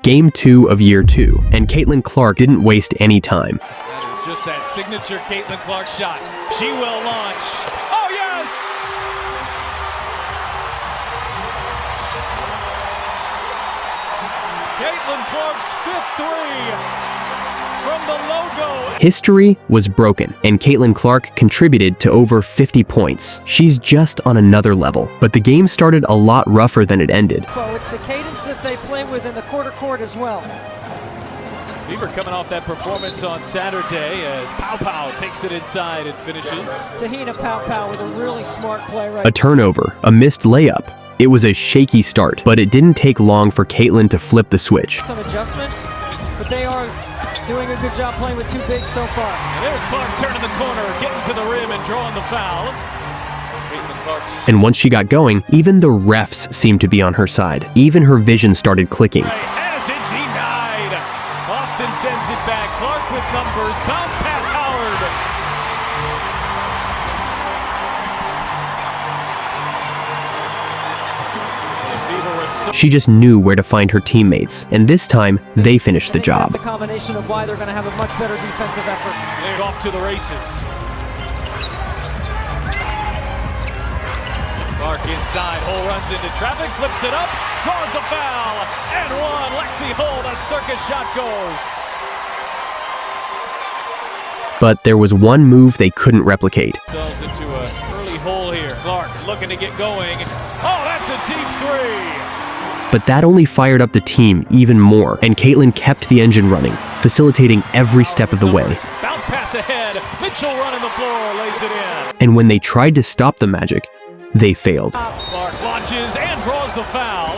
Game 2 of Year 2, and Caitlyn Clark didn't waste any time. That is just that signature Caitlyn Clark shot. She will launch. Oh, yes! Caitlyn Clark's fifth three from the logo. History was broken, and Caitlyn Clark contributed to over 50 points. She's just on another level, but the game started a lot rougher than it ended. Well, it's the cadence that they play with in the quarter court as well. Beaver coming off that performance on Saturday as Pow Pow takes it inside and finishes. Tahina Pow Pow with a really smart play right. A turnover, a missed layup. It was a shaky start, but it didn't take long for Caitlyn to flip the switch. Some adjustments, but they are doing a good job playing with two bigs so far. And there's Clark turning the corner, getting to the rim and drawing the foul. Caitlyn Clark's. And once she got going, even the refs seemed to be on her side. Even her vision started clicking. Has it denied. Austin sends it back. Clark with numbers. Bounce pass Howard. She just knew where to find her teammates, and this time, they finished the job. That's a combination of why they're going to have a much better defensive effort. They're off to the races. Clark inside, Hull runs into traffic, flips it up, draws a foul, and one. Lexi Hull, the circus shot goes. But there was one move they couldn't replicate. Themselves into an early hole here. Clark looking to get going. Oh, that's a deep three. But that only fired up the team even more, and Caitlyn kept the engine running, facilitating every step of the way. Bounce pass ahead. Mitchell running the floor, lays it in. And when they tried to stop the magic, they failed. Clark launches and draws the foul.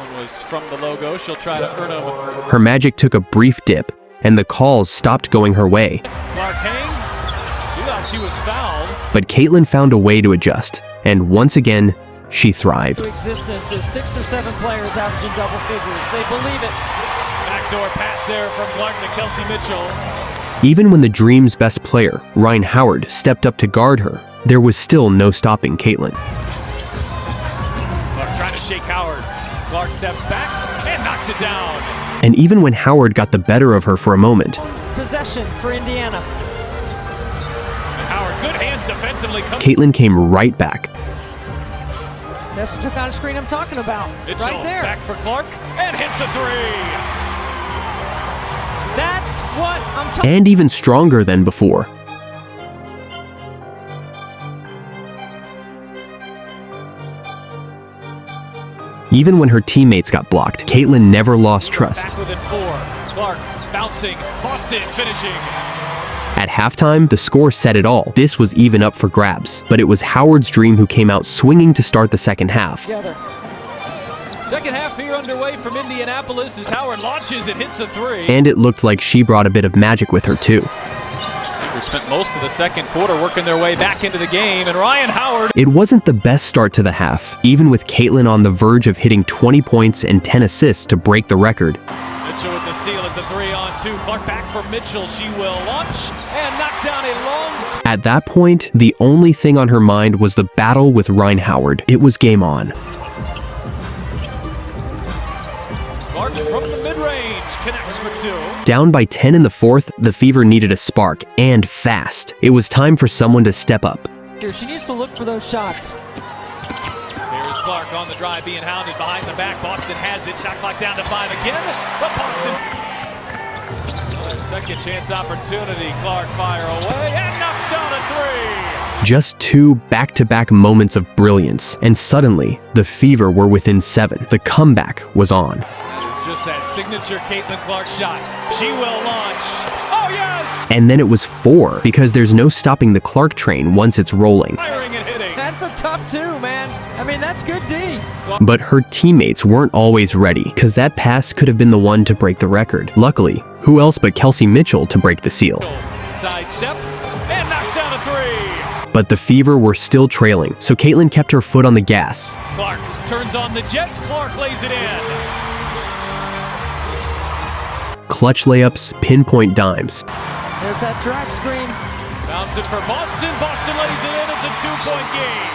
One was from the logo. She'll try to earn him. Her magic took a brief dip, and the calls stopped going her way. Clark hangs. She thought she was fouled. But Caitlyn found a way to adjust, and once again, she thrived. Existence is 6 or 7 players averaging double figures. They believe it. Backdoor pass there from Clark to Kelsey Mitchell. Even when the Dream's best player, Ryan Howard, stepped up to guard her, there was still no stopping Caitlyn. Clark trying to shake Howard. Clark steps back and knocks it down. And even when Howard got the better of her for a moment, Possession for Indiana. And Howard, good hands defensively. Caitlyn came right back. That's the kind of screen I'm talking about. Mitchell right there. back for Clark and hits a three. That's what I'm talking about. And even stronger than before. Even when her teammates got blocked, Caitlyn never lost trust. Back within 4. Clark bouncing. Boston finishing. At halftime, the score said it all. This was even up for grabs, but it was Howard's Dream who came out swinging to start the second half. Second half here underway from Indianapolis as Howard launches and hits a three. And it looked like she brought a bit of magic with her too. They spent most of the second quarter working their way back into the game, and Ryan Howard. It wasn't the best start to the half, even with Caitlyn on the verge of hitting 20 points and 10 assists to break the record. Mitchell with the steal. It's a 3-on-2. Clark back for Mitchell. She will launch and knock down a long. At that point, the only thing on her mind was the battle with Ryan Howard. It was game on. Clark from the mid-range connects for 2. Down by 10 in the fourth, the Fever needed a spark, and fast. It was time for someone to step up. She needs to look for those shots. Here's Clark on the drive, being hounded behind the back. Boston has it. Shot clock down to 5 again. But Boston. Another second chance opportunity. Clark fire away and knocks down a 3. Just 2 back-to-back moments of brilliance, and suddenly, the Fever were within 7. The comeback was on. That is just that signature Caitlyn Clark shot. She will launch. Oh, yes! And then it was 4, because there's no stopping the Clark train once it's rolling. Firing and hitting. That's a tough 2, man. I mean, that's good D. But her teammates weren't always ready, because that pass could have been the one to break the record. Luckily, who else but Kelsey Mitchell to break the seal? Side step and knocks down a 3. But the Fever were still trailing, so Caitlyn kept her foot on the gas. Clark turns on the Jets. Clark lays it in. Clutch layups, pinpoint dimes. There's that drag screen. Bounce it for Boston. Boston lays it in. It's a 2-point game.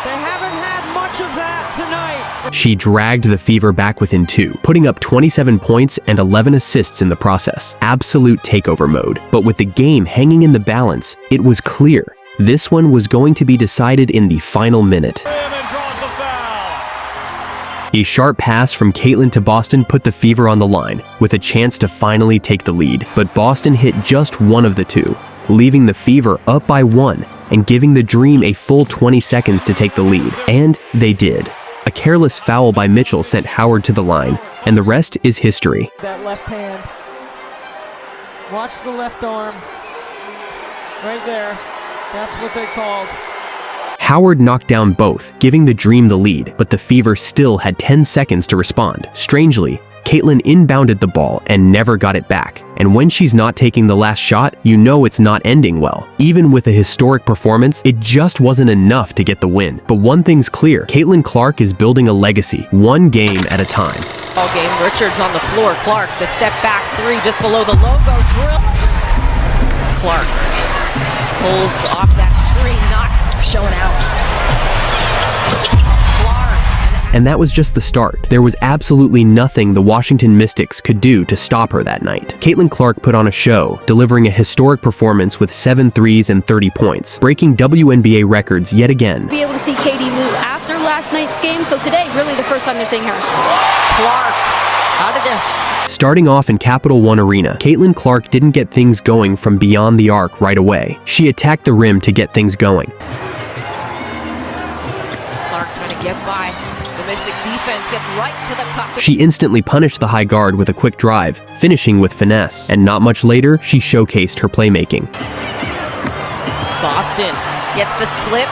They haven't had much of that tonight. She dragged the Fever back within 2, putting up 27 points and 11 assists in the process. Absolute takeover mode. But with the game hanging in the balance, it was clear this one was going to be decided in the final minute. A sharp pass from Caitlyn to Boston put the Fever on the line, with a chance to finally take the lead. But Boston hit just one of the two, leaving the Fever up by 1 and giving the Dream a full 20 seconds to take the lead. And they did. A careless foul by Mitchell sent Howard to the line, and the rest is history. That left hand. Watch the left arm. Right there. That's what they called. Howard knocked down both, giving the Dream the lead, but the Fever still had 10 seconds to respond. Strangely, Caitlyn inbounded the ball and never got it back. And when she's not taking the last shot, you know it's not ending well. Even with a historic performance, it just wasn't enough to get the win. But one thing's clear, Caitlyn Clark is building a legacy, one game at a time. Ball game, Richards on the floor. Clark, the step back 3 just below the logo drill. Clark pulls off that screen, knocks, showing out. And that was just the start. There was absolutely nothing the Washington Mystics could do to stop her that night. Caitlyn Clark put on a show, delivering a historic performance with 7 threes and 30 points, breaking WNBA records yet again. Be able to see Katie Lou after last night's game, so today, really the first time they're seeing her. Clark, how did the... Starting off in Capital One Arena, Caitlyn Clark didn't get things going from beyond the arc right away. She attacked the rim to get things going. Clark trying to get by. The Mystics defense gets right to the cup. She instantly punished the high guard with a quick drive, finishing with finesse. And not much later, she showcased her playmaking. Boston gets the slip.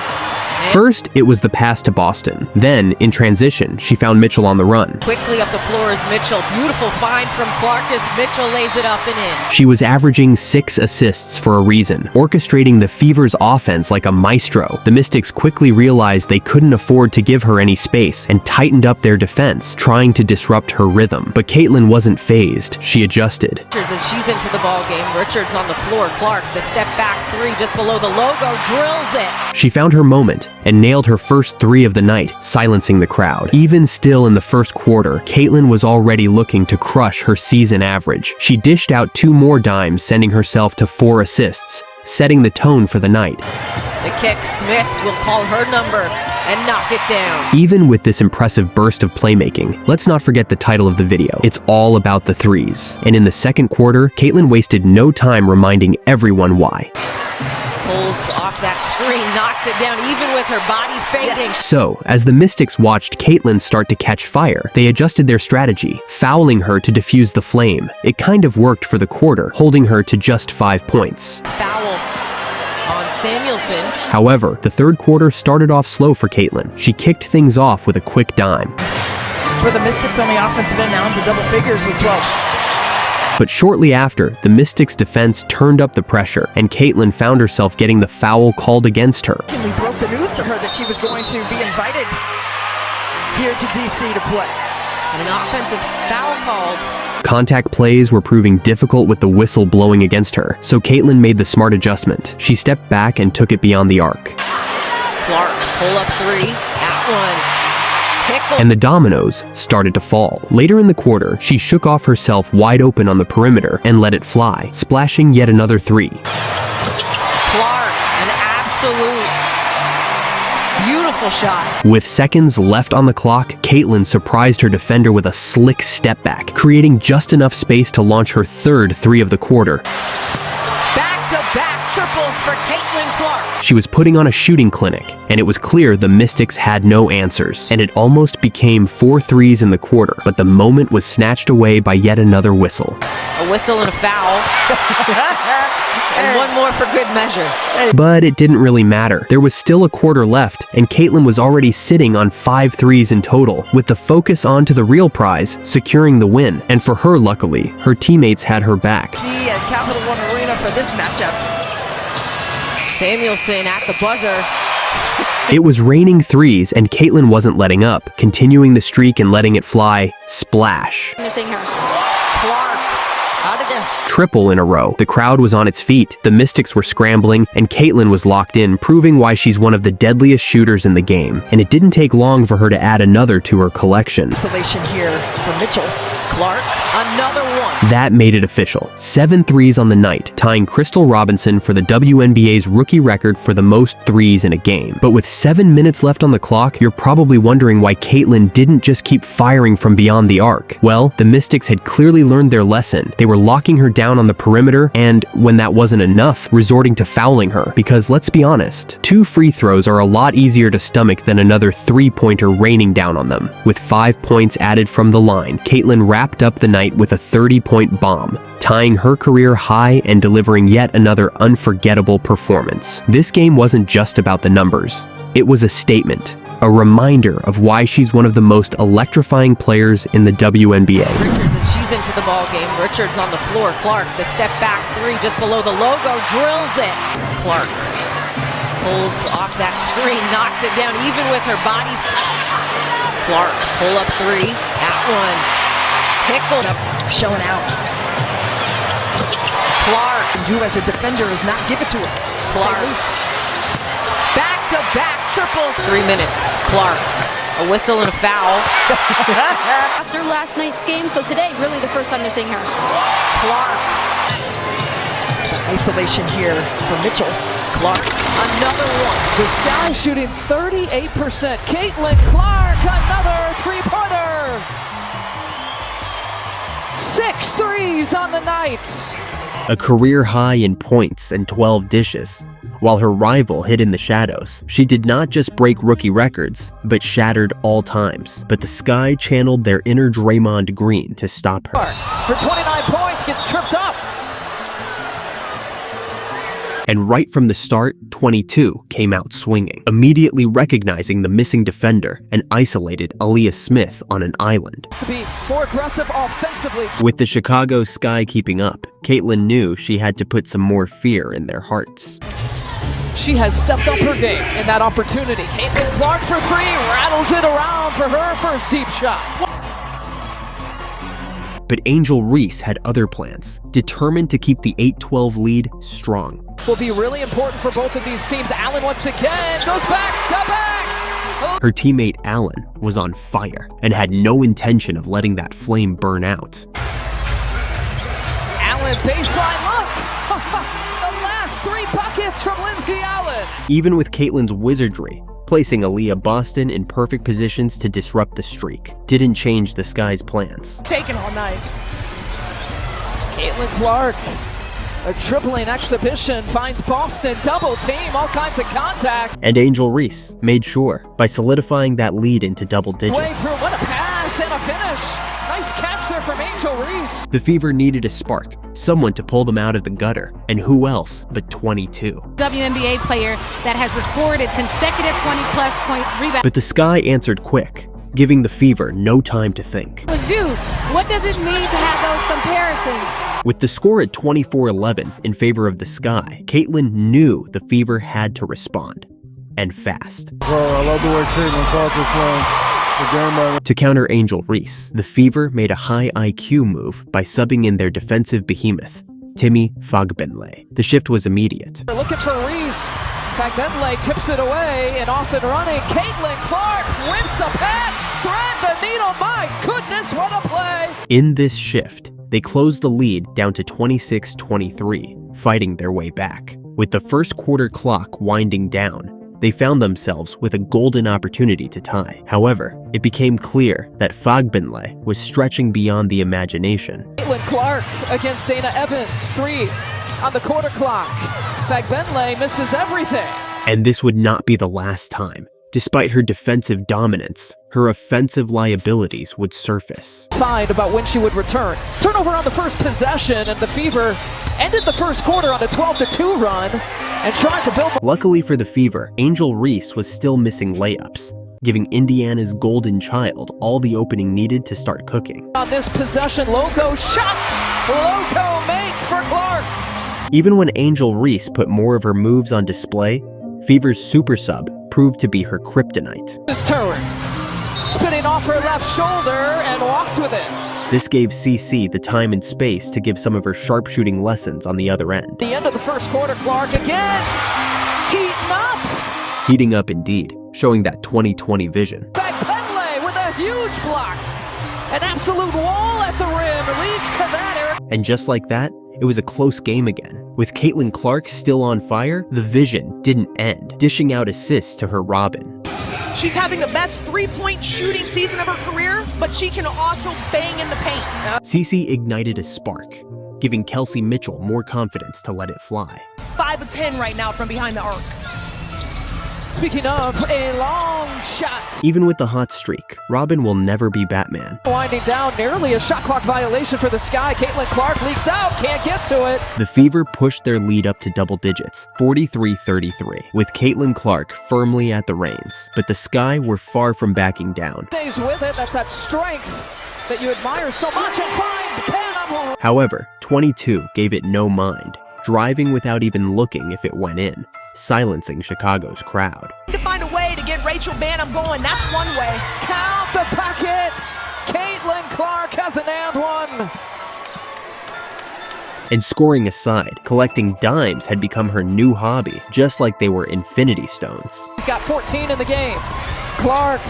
First, it was the pass to Boston. Then, in transition, she found Mitchell on the run. Quickly up the floor is Mitchell. Beautiful find from Clark as Mitchell lays it up and in. She was averaging 6 assists for a reason, orchestrating the Fever's offense like a maestro. The Mystics quickly realized they couldn't afford to give her any space and tightened up their defense, trying to disrupt her rhythm. But Caitlyn wasn't phased. She adjusted. Richards as she's into the ball game. Richards on the floor. Clark, the step back 3 just below the logo, drills it. She found her moment and nailed her first 3 of the night, silencing the crowd. Even still in the first quarter, Caitlyn was already looking to crush her season average. She dished out 2 more dimes, sending herself to 4 assists, setting the tone for the night. The kick, Smith will call her number and knock it down. Even with this impressive burst of playmaking, let's not forget the title of the video. It's all about the threes. And in the second quarter, Caitlyn wasted no time reminding everyone why. Pulls off that screen, knocks it down, even with her body fading. So, as the Mystics watched Caitlyn start to catch fire, they adjusted their strategy, fouling her to defuse the flame. It kind of worked for the quarter, holding her to just 5 points. Foul on Samuelson. However, the third quarter started off slow for Caitlyn. She kicked things off with a quick dime. For the Mystics on the offensive end, now into double figures with 12. But shortly after, the Mystics' defense turned up the pressure, and Caitlyn found herself getting the foul called against her. We broke the news to her that she was going to be invited here to DC to play. And an offensive foul called. Contact plays were proving difficult with the whistle blowing against her, so Caitlyn made the smart adjustment. She stepped back and took it beyond the arc. Clark, pull up 3, that one. And the dominoes started to fall. Later in the quarter, she shook off herself wide open on the perimeter and let it fly, splashing yet another 3. Clark, an absolute beautiful shot. With seconds left on the clock, Caitlyn surprised her defender with a slick step back, creating just enough space to launch her third 3 of the quarter. Back-to-back triples for Caitlyn Clark. She was putting on a shooting clinic, and it was clear the Mystics had no answers, and it almost became 4 threes in the quarter, but the moment was snatched away by yet another whistle. A whistle and a foul. And one more for good measure. But it didn't really matter. There was still a quarter left, and Caitlyn was already sitting on 5 threes in total, with the focus on to the real prize, securing the win. And for her, luckily, her teammates had her back. See at Capital One Arena for this matchup. Samuelson at the buzzer. It was raining threes, and Caitlyn wasn't letting up, continuing the streak and letting it fly. Splash. They're seeing her. Clark How did the Triple in a row. The crowd was on its feet, the Mystics were scrambling, and Caitlyn was locked in, proving why she's one of the deadliest shooters in the game. And it didn't take long for her to add another to her collection. Isolation here for Mitchell. Clark? Another one. That made it official. 7 threes on the night, tying Crystal Robinson for the WNBA's rookie record for the most threes in a game. But with 7 minutes left on the clock, you're probably wondering why Caitlyn didn't just keep firing from beyond the arc. Well, the Mystics had clearly learned their lesson. They were locking her down on the perimeter and, when that wasn't enough, resorting to fouling her. Because let's be honest, 2 free throws are a lot easier to stomach than another 3-pointer raining down on them. With 5 points added from the line, Caitlyn wrapped up the night with a 30-point bomb, tying her career high and delivering yet another unforgettable performance. This game wasn't just about the numbers. It was a statement, a reminder of why she's one of the most electrifying players in the WNBA. Richards, as she's into the ball game. Richards on the floor. Clark, the step back 3 just below the logo, drills it. Clark pulls off that screen, knocks it down even with her body. Clark, pull up 3, that one. Tickled up, Showing out. Clark. Do as a defender is not give it to her. Clark. Stay loose. Back-to-back triples. 3 minutes. Clark. A whistle and a foul. After last night's game, so today, really the first time they're seeing her. Clark. Isolation here for Mitchell. Clark. Another one. The Sky shooting 38%. Caitlyn Clark, another three-pointer. 6 threes on the night. A career high in points and 12 dishes. While her rival hid in the shadows, she did not just break rookie records, but shattered all times. But the Sky channeled their inner Draymond Green to stop her. Her 29 points gets tripped up. And right from the start, 22 came out swinging, immediately recognizing the missing defender and isolated Aaliyah Smith on an island. To be more aggressive offensively. With the Chicago Sky keeping up, Caitlyn knew she had to put some more fear in their hearts. She has stepped up her game in that opportunity. Caitlyn Clark for 3, rattles it around for her first deep shot. But Angel Reese had other plans, determined to keep the 8-12 lead strong. Will be really important for both of these teams. Allen once again goes back to back. Her teammate Allen was on fire and had no intention of letting that flame burn out. Allen baseline look. The last 3 buckets from Lindsay Allen. Even with Caitlyn's wizardry, placing Aaliyah Boston in perfect positions to disrupt the streak didn't change the Sky's plans. Taken all night. Caitlyn Clark, a dribbling exhibition, finds Boston, double team, all kinds of contact. And Angel Reese made sure by solidifying that lead into double Way digits. through, what a pass and a finish. Nice catch there from Angel Reese. The Fever needed a spark, someone to pull them out of the gutter, and who else but 22. WNBA player that has recorded consecutive 20-plus point rebounds. But the Sky answered quick, giving the Fever no time to think. Was you? What does it mean to have those comparisons? With the score at 24-11 in favor of the Sky, Caitlyn knew the Fever had to respond, and fast. I love the way Caitlyn Clark is playing. To counter Angel Reese, the Fever made a high IQ move by subbing in their defensive behemoth, Timmy Fagbenle. The shift was immediate. We're looking for Reese. Fagbenle tips it away and off and running. Caitlyn Clark whips a pass, thread the needle. My goodness, what a play! In this shift, they closed the lead down to 26-23, fighting their way back. With the first quarter clock winding down, they found themselves with a golden opportunity to tie. However, it became clear that Fagbenle was stretching beyond the imagination. Caitlyn Clark against Dana Evans, 3 on the quarter clock. Fagbenle misses everything. And this would not be the last time. Despite her defensive dominance, her offensive liabilities would surface. Find about when she would return. Turnover on the first possession, and the Fever ended the first quarter on a 12-2 run and tried to build. Luckily for the Fever, Angel Reese was still missing layups, giving Indiana's golden child all the opening needed to start cooking. On this possession, logo shot! Logo make for Clark! Even when Angel Reese put more of her moves on display, Fever's super sub proved to be her kryptonite. This turn, spinning off her left shoulder and walked with it. This gave CC the time and space to give some of her sharpshooting lessons on the other end. The end of the first quarter, Clark again heating up. Heating up indeed, showing that 20/20 vision. Penley with a huge block. An absolute wall at the rim leads to that, Eric. And just like that, it was a close game again. With Caitlyn Clark still on fire, the vision didn't end, dishing out assists to her Robin. She's having the best three-point shooting season of her career, but she can also bang in the paint. CC ignited a spark, giving Kelsey Mitchell more confidence to let it fly. 5 of 10 right now from behind the arc. Speaking of, a long shot. Even with the hot streak, Robin will never be Batman. Winding down, nearly a shot clock violation for the Sky. Caitlyn Clark leaks out, can't get to it. The Fever pushed their lead up to double digits, 43-33, with Caitlyn Clark firmly at the reins. But the Sky were far from backing down. Stays with it, that's that strength that you admire so much, and finds Panama. However, 22 gave it no mind, driving without even looking if it went in, silencing Chicago's crowd. To find a way to get Rachel Banham going, that's one way. Count the packets! Caitlyn Clark has an and one. And scoring aside, collecting dimes had become her new hobby, just like they were infinity stones. He's got 14 in the game. Clark.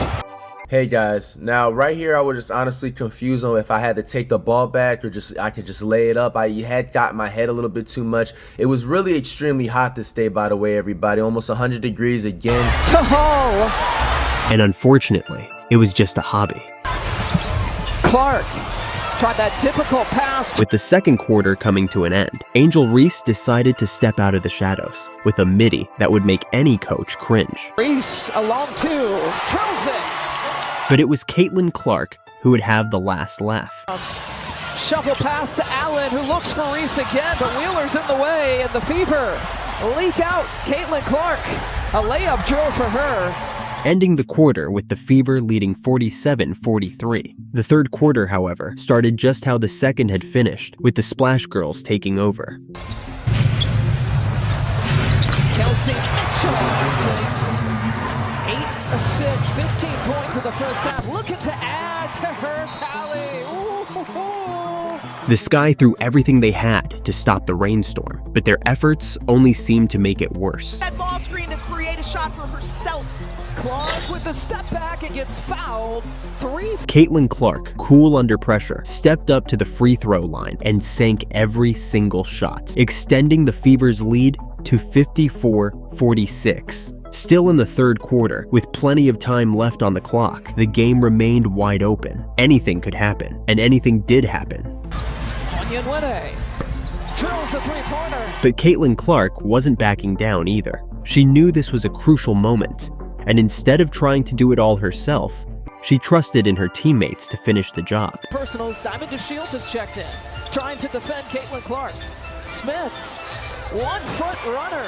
Hey guys, now right here I was just honestly confused on if I had to take the ball back or I could just lay it up. I had got my head a little bit too much. It was really extremely hot this day, by the way, everybody. Almost 100 degrees again. Tahoe. And unfortunately, it was just a hobby. Clark tried that difficult pass. With the second quarter coming to an end, Angel Reese decided to step out of the shadows with a midi that would make any coach cringe. Reese along two, drills it. But it was Caitlyn Clark who would have the last laugh. Shuffle pass to Allen, who looks for Reese again, but Wheeler's in the way, and the Fever leak out Caitlyn Clark. A layup drill for her. Ending the quarter with the Fever leading 47-43. The third quarter, however, started just how the second had finished, with the Splash Girls taking over. Kelsey Mitchell. 8 assists, 15 points in the first half, looking to add to her tally. Ooh. The Sky threw everything they had to stop the rainstorm, but their efforts only seemed to make it worse. That ball screen to create a shot for herself. Clark with the step back and gets fouled. 3. Caitlyn Clark, cool under pressure, stepped up to the free throw line and sank every single shot, extending the Fever's lead to 54-46. Still in the third quarter, with plenty of time left on the clock, the game remained wide open. Anything could happen, and anything did happen. Onyenwere drills a three-pointer. But Caitlyn Clark wasn't backing down either. She knew this was a crucial moment, and instead of trying to do it all herself, she trusted in her teammates to finish the job. Personals, Diamond DeShields has checked in, trying to defend Caitlyn Clark. Smith, 1-foot runner.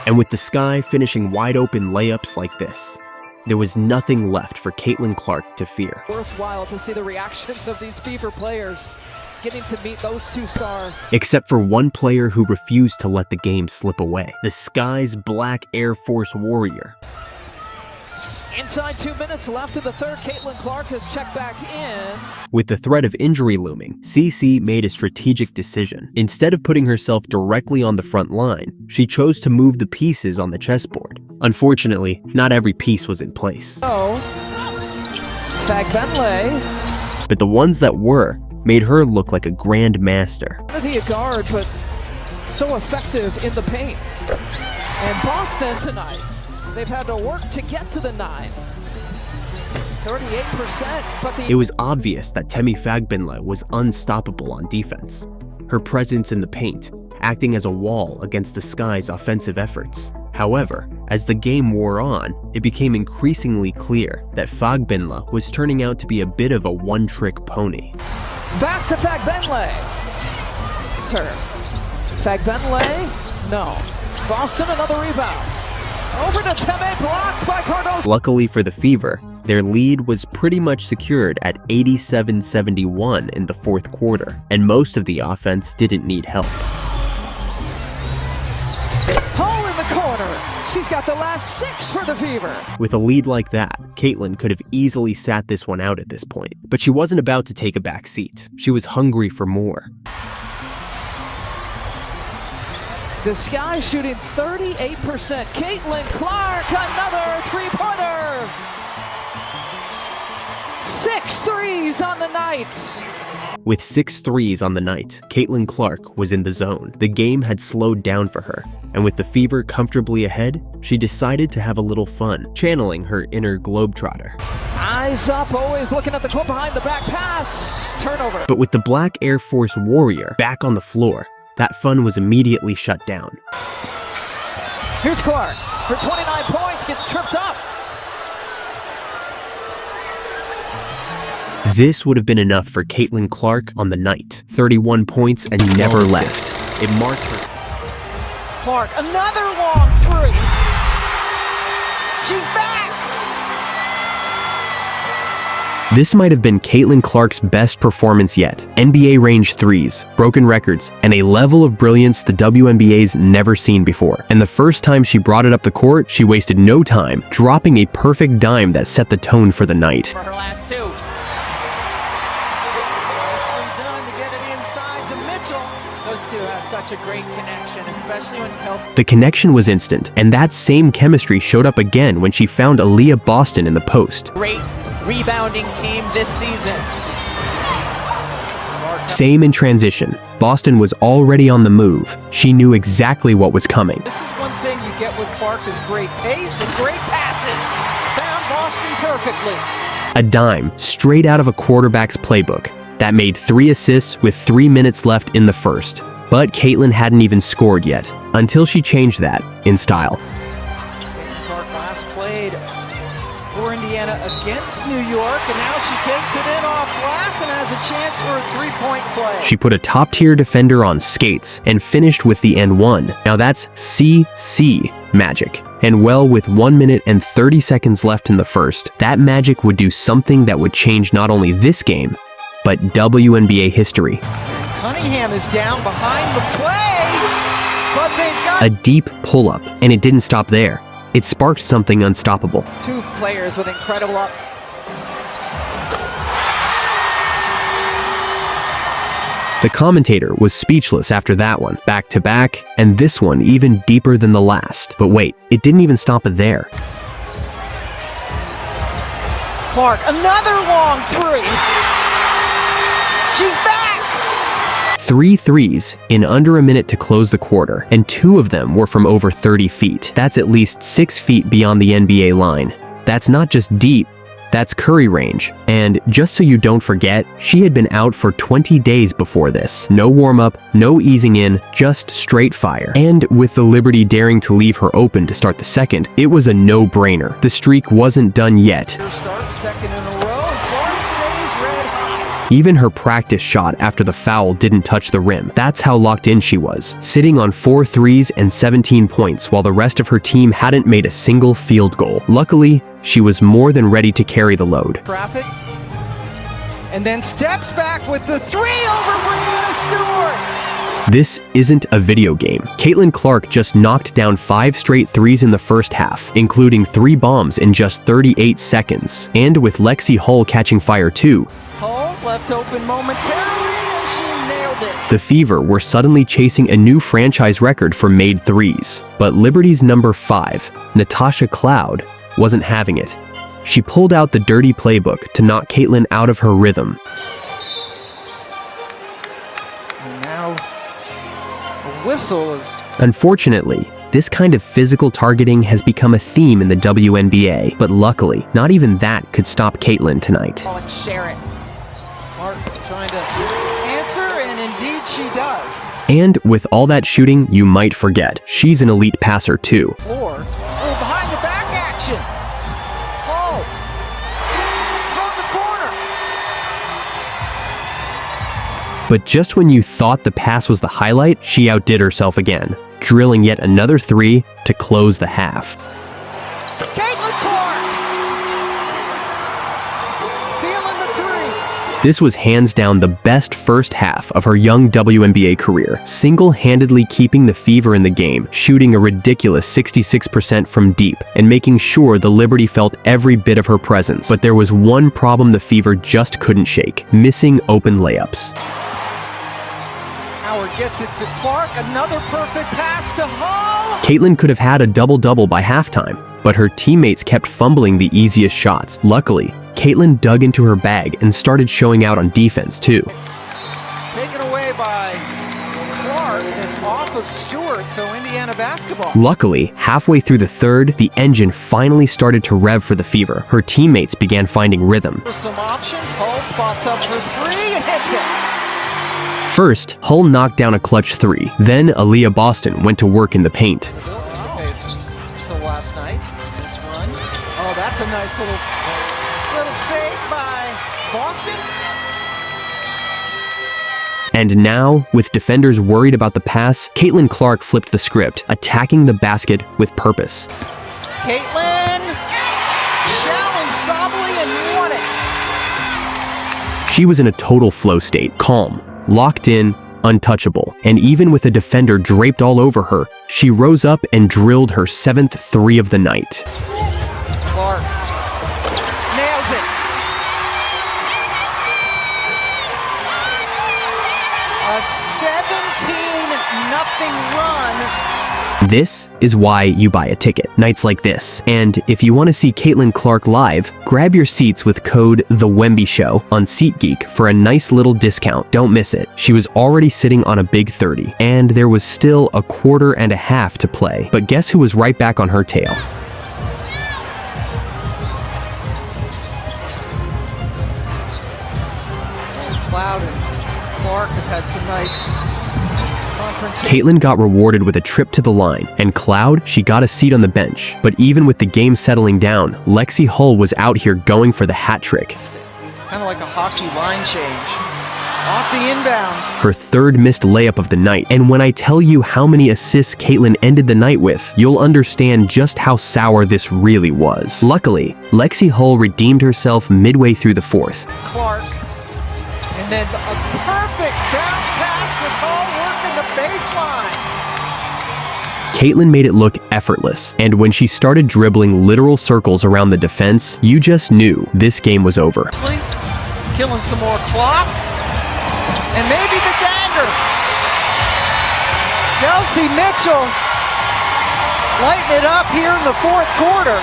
And with the Sky finishing wide open layups like this, there was nothing left for Caitlyn Clark to fear. Worthwhile to see the reactions of these Fever players getting to meet those two stars. Except for one player who refused to let the game slip away, the Sky's Black Air Force Warrior. Inside 2 minutes left in the third, Caitlyn Clark has checked back in. With the threat of injury looming, CC made a strategic decision. Instead of putting herself directly on the front line, she chose to move the pieces on the chessboard. Unfortunately, not every piece was in place. Oh, Benley. But the ones that were made her look like a grand master. Be a guard, but so effective in the paint. And Boston tonight, they've had to work to get to the 9. 38%, but It was obvious that Temi Fagbinla was unstoppable on defense. Her presence in the paint, acting as a wall against the Sky's offensive efforts. However, as the game wore on, it became increasingly clear that Fagbinla was turning out to be a bit of a one-trick pony. Back to Fagbinla. It's her. Fagbinla? No. Boston, another rebound. Over to Teme, blocked by Cardoso. Luckily for the Fever, their lead was pretty much secured at 87-71 in the fourth quarter, and most of the offense didn't need help. Hole in the corner. She's got the last 6 for the Fever. With a lead like that, Caitlyn could have easily sat this one out at this point. But she wasn't about to take a back seat. She was hungry for more. The Sky shooting 38%. Caitlyn Clark, another three-pointer. 6 threes on the night. With 6 threes on the night, Caitlyn Clark was in the zone. The game had slowed down for her, and with the Fever comfortably ahead, she decided to have a little fun, channeling her inner globetrotter. Eyes up, always looking at the court behind the back pass. Turnover. But with the Black Air Force Warrior back on the floor, that fun was immediately shut down. Here's Clark. Her 29 points gets tripped up. This would have been enough for Caitlyn Clark on the night. 31 points and never left. It marked her. Clark, another long three. She's back. This might have been Caitlyn Clark's best performance yet. NBA range threes, broken records, and a level of brilliance the WNBA's never seen before. And the first time she brought it up the court, she wasted no time, dropping a perfect dime that set the tone for the night. For her last 2. Nicely done to get it inside to Mitchell. Those two have such a great connection, especially when Kelsey. The connection was instant, and that same chemistry showed up again when she found Aaliyah Boston in the post. Great rebounding team this season. Same in transition. Boston was already on the move. She knew exactly what was coming. This is one thing you get with Clark is great pace and great passes. Found Boston perfectly. A dime straight out of a quarterback's playbook that made 3 assists with 3 minutes left in the first. But Caitlyn hadn't even scored yet, until she changed that in style. Clark last played for Indiana against New York, and now she takes it in off glass and has a chance for a 3-point play. She put a top-tier defender on skates and finished with the N1. Now that's CC magic. And well, with 1 minute and 30 seconds left in the first, that magic would do something that would change not only this game, but WNBA history. Cunningham is down behind the play, but they've got a deep pull-up, and it didn't stop there. It sparked something unstoppable. 2 players with incredible up. The commentator was speechless after that one, back to back, and this one even deeper than the last. But wait, it didn't even stop there. Clark, another long three. She's back! 3 threes in under a minute to close the quarter, and 2 of them were from over 30 feet. That's at least 6 feet beyond the NBA line. That's not just deep, that's Curry range. And just so you don't forget, she had been out for 20 days before this. No warm-up, no easing in, just straight fire. And with the Liberty daring to leave her open to start the second, it was a no-brainer. The streak wasn't done yet. Start second in a row, Clark stays red hot. Even her practice shot after the foul didn't touch the rim. That's how locked in she was, sitting on 4 threes and 17 points while the rest of her team hadn't made a single field goal. Luckily, she was more than ready to carry the load. Traffic, and then steps back with the 3 over Brianna Stewart. This isn't a video game. Caitlyn Clark just knocked down 5 straight threes in the first half, including 3 bombs in just 38 seconds. And with Lexi Hull catching fire too. Hull left open momentarily, and she nailed it. The Fever were suddenly chasing a new franchise record for made threes. But Liberty's number 5, Natasha Cloud, wasn't having it. She pulled out the dirty playbook to knock Caitlyn out of her rhythm. And now, a whistle is... Unfortunately, this kind of physical targeting has become a theme in the WNBA, but luckily, not even that could stop Caitlyn tonight. Share it. Clark trying to answer, and indeed she does. And with all that shooting, you might forget, she's an elite passer too. Floor. Oh, behind the back action. Oh, from the corner. But just when you thought the pass was the highlight, she outdid herself again, drilling yet another 3 to close the half. Caitlyn Clark. Feeling the 3. This was hands down the best first half of her young WNBA career, single-handedly keeping the Fever in the game, shooting a ridiculous 66% from deep, and making sure the Liberty felt every bit of her presence. But there was one problem the Fever just couldn't shake: missing open layups. Howard gets it to Clark, another perfect pass to Hull! Caitlyn could have had a double-double by halftime, but her teammates kept fumbling the easiest shots. Luckily, Caitlyn dug into her bag and started showing out on defense too. Taken away by Clark, it's off of Stewart, so Indiana basketball. Luckily, halfway through the third, the engine finally started to rev for the Fever. Her teammates began finding rhythm. Some options, Hull spots up for three and hits it. First, Hull knocked down a clutch three. Then, Aaliyah Boston went to work in the paint. Until last night, this run. Oh, that's a nice little fake by Boston. And now, with defenders worried about the pass, Caitlyn Clark flipped the script, attacking the basket with purpose. Caitlyn challenged Sobley and won it. She was in a total flow state, calm, locked in, untouchable. And even with a defender draped all over her, she rose up and drilled her 7th three of the night. Clark nails it. A 17-0 run. This is why you buy a ticket, nights like this. And if you want to see Caitlyn Clark live, grab your seats with code THEWEMBYSHOW on SeatGeek for a nice little discount. Don't miss it. She was already sitting on a big 30, and there was still a quarter and a half to play. But guess who was right back on her tail? Cloud and Clark have had some nice Caitlyn got rewarded with a trip to the line, and Cloud, she got a seat on the bench. But even with the game settling down, Lexi Hull was out here going for the hat trick. Kind of like a hockey line change. Off the inbounds. Her third missed layup of the night. And when I tell you how many assists Caitlyn ended the night with, you'll understand just how sour this really was. Luckily, Lexi Hull redeemed herself midway through the fourth. Clark. And then a perfect bounce pass with Hull working the baseline. Caitlyn made it look effortless, and when she started dribbling literal circles around the defense, you just knew this game was over. Killing some more clock, and maybe the dagger. Kelsey Mitchell lighting it up here in the fourth quarter.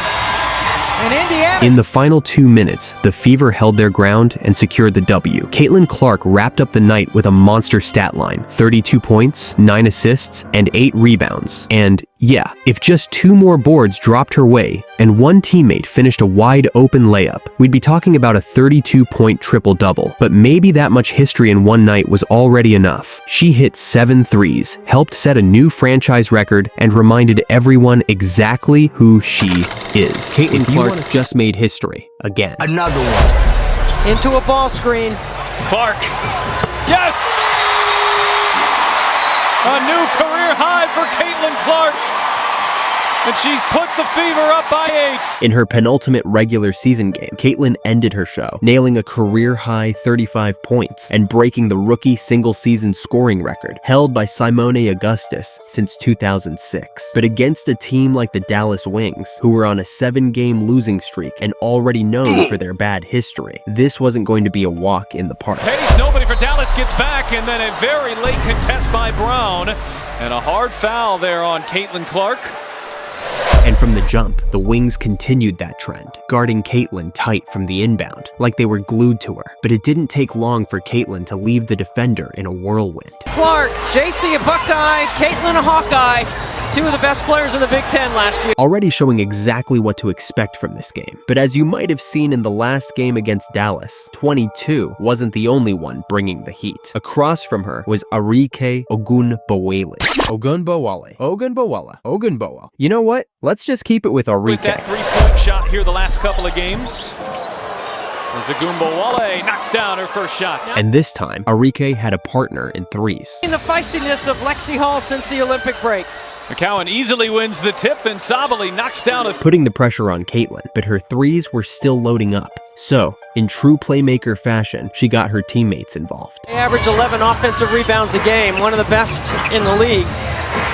In the final 2 minutes, the Fever held their ground and secured the W. Caitlyn Clark wrapped up the night with a monster stat line: 32 points, 9 assists, and 8 rebounds. And yeah, if just 2 more boards dropped her way and one teammate finished a wide open layup, we'd be talking about a 32-point triple-double. But maybe that much history in one night was already enough. She hit 7 threes, helped set a new franchise record, and reminded everyone exactly who she is. Caitlyn Clark just made history again. Another one. Into a ball screen. Clark. Yes! A new career high for Caitlyn Clark. And she's put the Fever up by 8. In her penultimate regular season game, Caitlyn ended her show, nailing a career-high 35 points and breaking the rookie single-season scoring record held by Simone Augustus since 2006. But against a team like the Dallas Wings, who were on a 7-game losing streak and already known for their bad history, this wasn't going to be a walk in the park. Pace, nobody for Dallas gets back, and then a very late contest by Brown, and a hard foul there on Caitlyn Clark. And from the jump, the Wings continued that trend, guarding Caitlyn tight from the inbound, like they were glued to her. But it didn't take long for Caitlyn to leave the defender in a whirlwind. Clark, JC a Buckeye, Caitlyn a Hawkeye, 2 of the best players in the Big Ten last year. Already showing exactly what to expect from this game. But as you might have seen in the last game against Dallas, 22 wasn't the only one bringing the heat. Across from her was Arike Ogunbowale. Ogunbowale. You know what? Let's just keep it with Arike. With that 3-point shot here the last couple of games. As Ogunbowale knocks down her first shot. And this time, Arike had a partner in threes. In the feistiness of Lexi Hull since the Olympic break. McCowan easily wins the tip, and Sobley knocks down a... Putting the pressure on Caitlyn, but her threes were still loading up. So, in true playmaker fashion, she got her teammates involved. They average 11 offensive rebounds a game, one of the best in the league.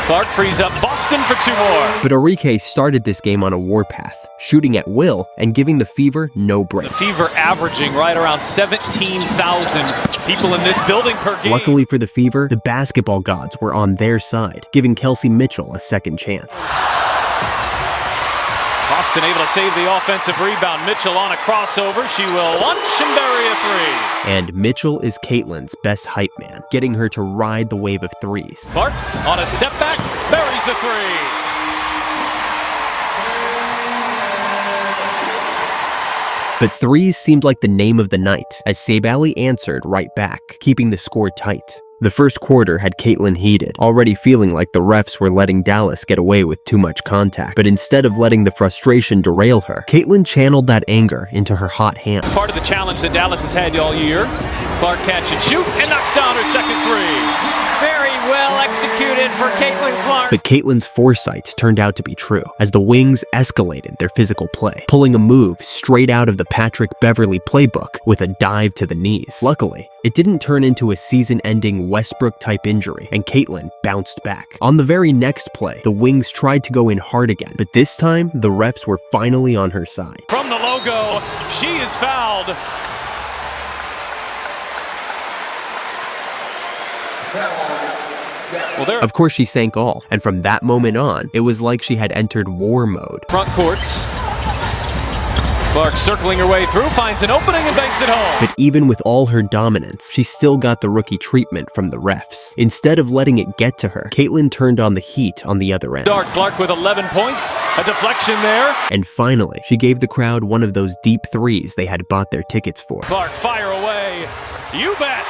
Clark frees up Boston for 2 more. But Enrique started this game on a warpath, shooting at will and giving the Fever no break. The Fever averaging right around 17,000 people in this building per game. Luckily for the Fever, the basketball gods were on their side, giving Kelsey Mitchell a second chance. Boston able to save the offensive rebound. Mitchell on a crossover. She will launch and bury a 3. And Mitchell is Caitlyn's best hype man, getting her to ride the wave of threes. Clark on a step back, buries a 3. But threes seemed like the name of the night, as Sabally answered right back, keeping the score tight. The first quarter had Caitlyn heated, already feeling like the refs were letting Dallas get away with too much contact. But instead of letting the frustration derail her, Caitlyn channeled that anger into her hot hand. Part of the challenge that Dallas has had all year. Clark catch and shoot, and knocks down her second 3. Very well executed for Caitlyn Clark. But Caitlyn's foresight turned out to be true, as the Wings escalated their physical play, pulling a move straight out of the Patrick Beverley playbook with a dive to the knees. Luckily, it didn't turn into a season-ending Westbrook-type injury, and Caitlyn bounced back. On the very next play, the Wings tried to go in hard again, but this time, the refs were finally on her side. From the logo, she is fouled. Well, of course, she sank all, and from that moment on, it was like she had entered war mode. Front courts. Clark circling her way through, finds an opening and banks it home. But even with all her dominance, she still got the rookie treatment from the refs. Instead of letting it get to her, Caitlyn turned on the heat on the other end. Clark with 11 points, a deflection there. And finally, she gave the crowd one of those deep threes they had bought their tickets for. Clark, fire away. You bet.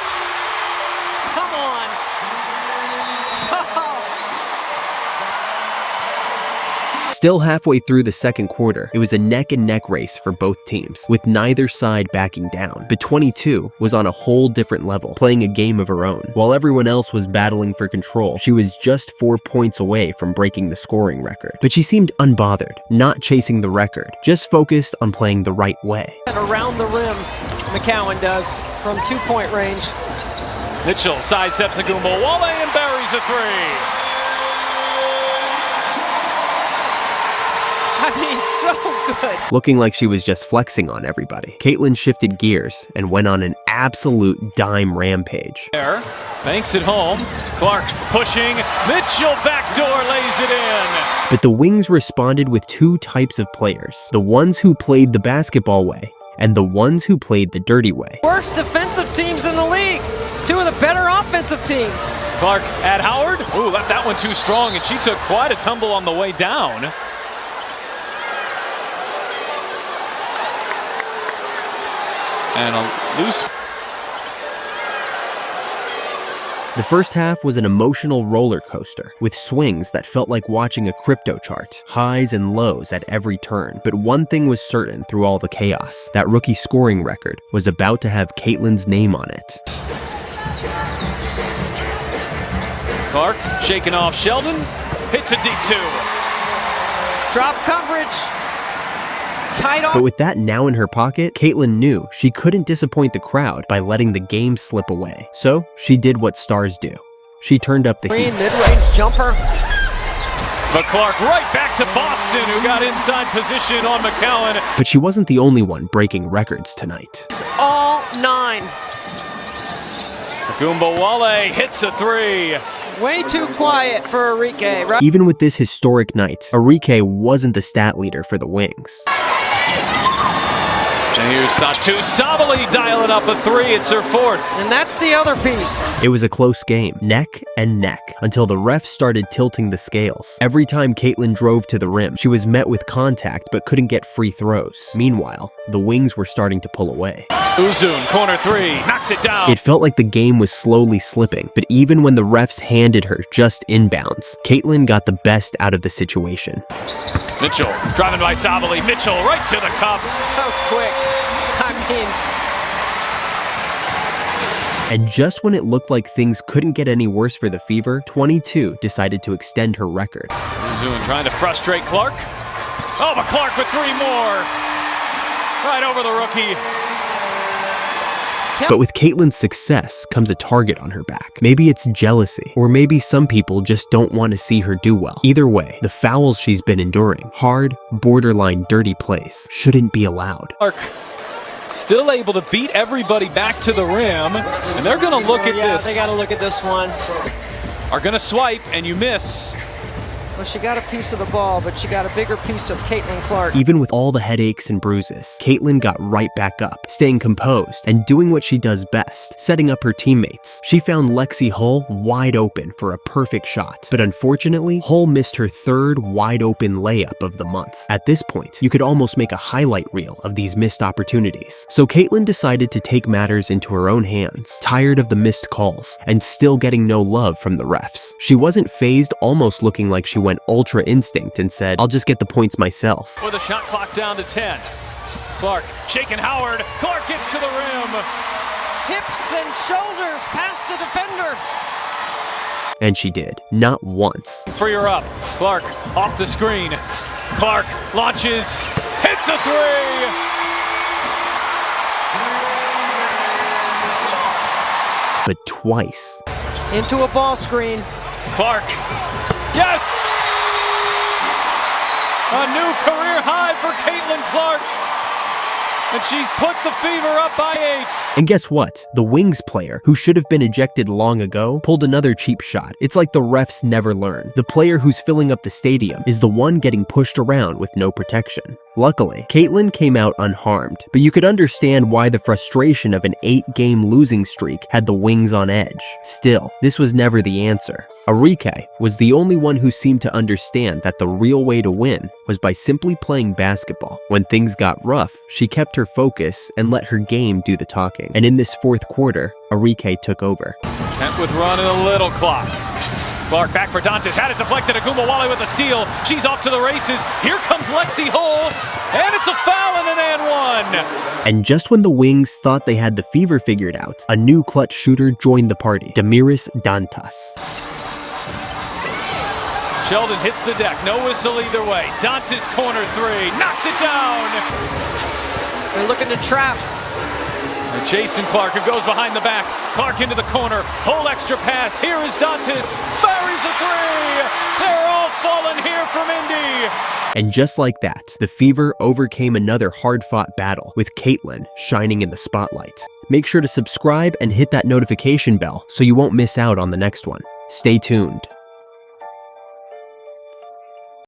Come on. Still halfway through the second quarter, it was a neck-and-neck race for both teams, with neither side backing down. But 22 was on a whole different level, playing a game of her own. While everyone else was battling for control, she was just 4 points away from breaking the scoring record. But she seemed unbothered, not chasing the record, just focused on playing the right way. Around the rim, McCowan does, from 2-point range. Mitchell sidesteps Wale and buries a 3. I mean, so good. Looking like she was just flexing on everybody, Caitlyn shifted gears and went on an absolute dime rampage. There, banks it home. Clark pushing. Mitchell backdoor lays it in. But the Wings responded with 2 types of players. The ones who played the basketball way and the ones who played the dirty way. Worst defensive teams in the league. 2 of the better offensive teams. Clark at Howard. Ooh, left that one too strong, and she took quite a tumble on the way down. And a loose. The first half was an emotional roller coaster, with swings that felt like watching a crypto chart, highs and lows at every turn. But one thing was certain through all the chaos: that rookie scoring record was about to have Caitlyn's name on it. Clark shaking off Sheldon, hits a deep 2. Drop coverage. Tight on. But with that now in her pocket, Caitlyn knew she couldn't disappoint the crowd by letting the game slip away. So she did what stars do. She turned up the heat. Mid-range jumper. But Clark right back to Boston, who got inside position on McCowan. But she wasn't the only one breaking records tonight. It's all 9. Wale hits a 3. Way too quiet for Enrique, right? Even with this historic night, Enrique wasn't the stat leader for the Wings. And here's Sabally dialing up a 3. It's her 4th. And that's the other piece. It was a close game, neck and neck, until the refs started tilting the scales. Every time Caitlyn drove to the rim, she was met with contact but couldn't get free throws. Meanwhile, the Wings were starting to pull away. Uzun, corner 3, knocks it down. It felt like the game was slowly slipping, but even when the refs handed her just inbounds, Caitlyn got the best out of the situation. Mitchell, driving by Sabally. Mitchell right to the cup. So quick. And just when it looked like things couldn't get any worse for the Fever, 22 decided to extend her record. Uzun trying to frustrate Clark. Oh, but Clark with 3 more. Right over the rookie. But with Caitlyn's success comes a target on her back. Maybe it's jealousy, or maybe some people just don't want to see her do well. Either way, the fouls she's been enduring, hard, borderline dirty plays, shouldn't be allowed. Clark still able to beat everybody back to the rim, and they're going to look at this. They got to look at this one. Are going to swipe, and you miss. Well, she got a piece of the ball, but she got a bigger piece of Caitlyn Clark. Even with all the headaches and bruises, Caitlyn got right back up, staying composed and doing what she does best, setting up her teammates. She found Lexi Hull wide open for a perfect shot, but unfortunately, Hull missed her third wide open layup of the month. At this point, you could almost make a highlight reel of these missed opportunities. So Caitlyn decided to take matters into her own hands, tired of the missed calls and still getting no love from the refs. She wasn't fazed, almost looking like she went ultra instinct and said, "I'll just get the points myself." With a shot clock down to 10. Clark shaking Howard. Clark gets to the rim. Hips and shoulders past the defender. And she did, not once. Free her up. Clark off the screen. Clark launches, hits a three. But twice. Into a ball screen. Clark, yes! A new career high for Caitlyn Clark. And she's put the Fever up by 8. And guess what? The Wings player, who should have been ejected long ago, pulled another cheap shot. It's like the refs never learn. The player who's filling up the stadium is the one getting pushed around with no protection. Luckily, Caitlyn came out unharmed, but you could understand why the frustration of an 8-game losing streak had the Wings on edge. Still, this was never the answer. Arike was the only one who seemed to understand that the real way to win was by simply playing basketball. When things got rough, she kept her focus and let her game do the talking. And in this fourth quarter, Arike took over. 10th with run and a little clock. Clark back for Dantas, had it deflected. Agumawale with a steal. She's off to the races. Here comes Lexi Hull, and it's a foul and an and one. And just when the Wings thought they had the Fever figured out, a new clutch shooter joined the party, Damiris Dantas. Sheldon hits the deck, no whistle either way. Dantas corner three, knocks it down. They're looking to trap. And Jason Clark, who goes behind the back. Clark into the corner, whole extra pass. Here is Dantas, buries a three. They're all falling here from Indy. And just like that, the Fever overcame another hard-fought battle, with Caitlyn shining in the spotlight. Make sure to subscribe and hit that notification bell so you won't miss out on the next one. Stay tuned.